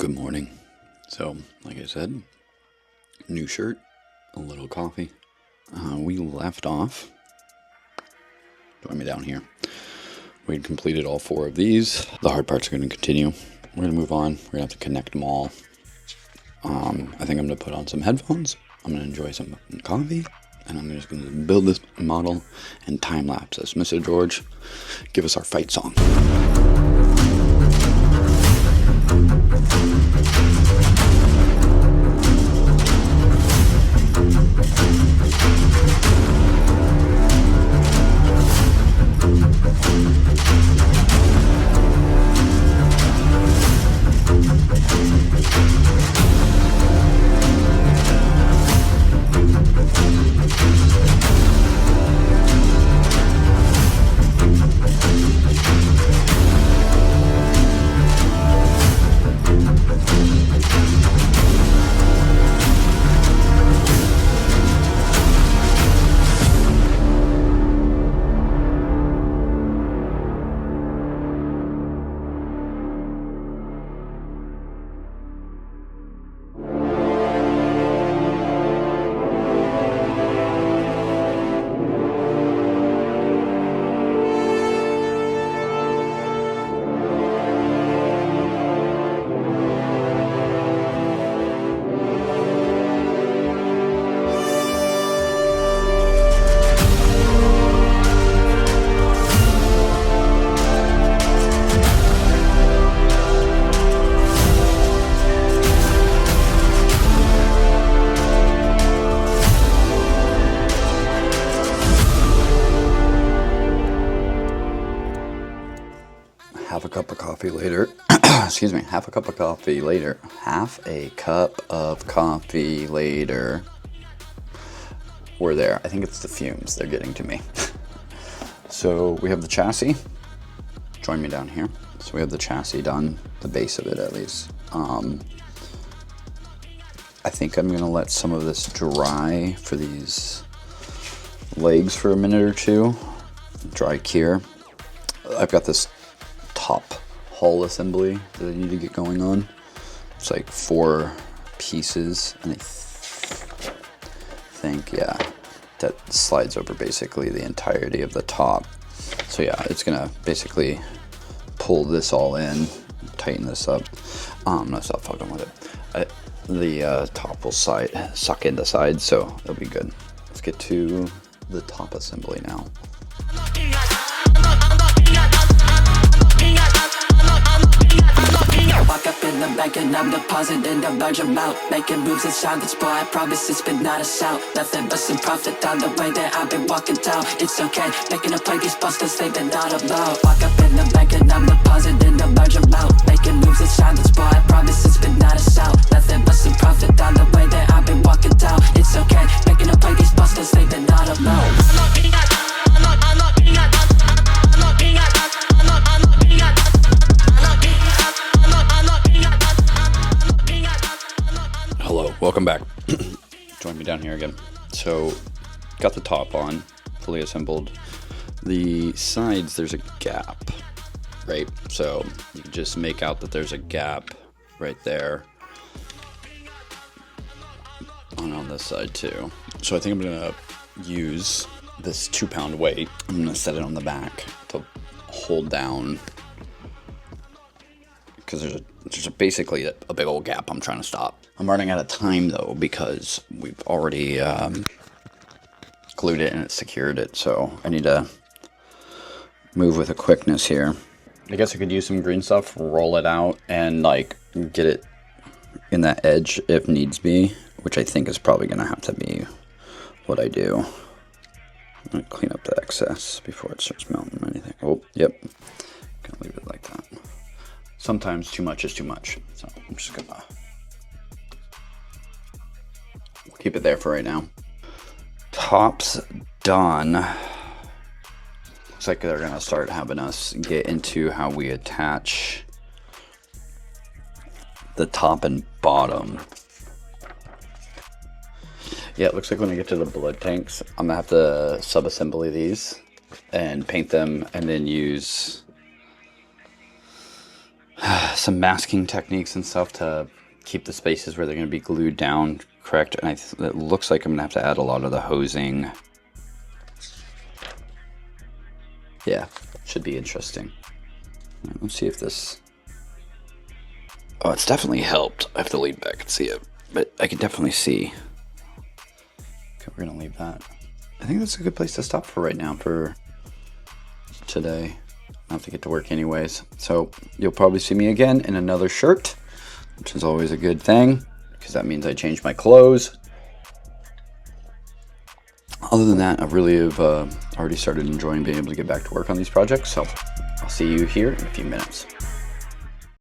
Good morning. So, like I said, new shirt, a little coffee. We left off, join me down here. We had completed all 4 of these. The hard parts are going to continue. We're going to move on. We're going to have to connect them all. I think I'm going to put on some headphones. I'm going to enjoy some coffee. And I'm just going to build this model and time lapse us. Mr. George, give us our fight song. Half a cup of coffee later, excuse me, half a cup of coffee later, we're there. I think it's the fumes, they're getting to me. So we have the chassis, join me down here. So we have the chassis done, the base of it at least. I think I'm gonna let some of this dry for these legs for a minute or two, dry cure. I've got this top hull assembly that I need to get going on. It's like 4 pieces, and I think, yeah, that slides over basically the entirety of the top. So yeah, it's gonna basically pull this all in, tighten this up. I'm gonna stop fucking with it. The top will suck in the side, so it'll be good. Let's get to the top assembly now. Walk up in the bank and I'm depositing a large amount, making moves in silence, boy, I promise it's been not a shout. Nothing but some profit on the way that I've been walking down. It's okay, making a play, these busters, they've been not allowed. Walk up in the bank and I'm depositing a large amount, making moves in silence, boy, I promise it's been not a shout. Nothing but some profit on the way that I've been walking down. It's okay, making a play, these busters, they've been not allowed. Hello, welcome back. Join me down here again. So, got the top on, fully assembled. The sides, there's a gap, right? So, you can just make out that there's a gap right there. On this side too. So I think I'm gonna use this 2-pound weight. I'm gonna set it on the back to hold down, because there's basically a big old gap I'm trying to stop. I'm running out of time though, because we've already glued it and it secured it, so I need to move with a quickness here. I guess I could use some green stuff, roll it out, and like get it in that edge if needs be, which I think is probably gonna have to be what I do. I'm gonna clean up the excess before it starts melting or anything. Oh, yep. Gonna leave it like that. Sometimes too much is too much, so I'm just gonna keep it there for right now. Top's done. Looks like they're gonna start having us get into how we attach the top and bottom. Yeah, it looks like when I get to the blood tanks, I'm gonna have to sub-assembly these and paint them, and then use some masking techniques and stuff to keep the spaces where they're going to be glued down correct. And it looks like I'm going to have to add a lot of the hosing. Yeah, should be interesting. Let's see if this... Oh, it's definitely helped. I have to lean back and see it, but I can definitely see. Okay, we're gonna leave that. I think that's a good place to stop for right now for today. I have to get to work anyways. So you'll probably see me again in another shirt, which is always a good thing because that means I change my clothes. Other than that, I really have already started enjoying being able to get back to work on these projects. So I'll see you here in a few minutes.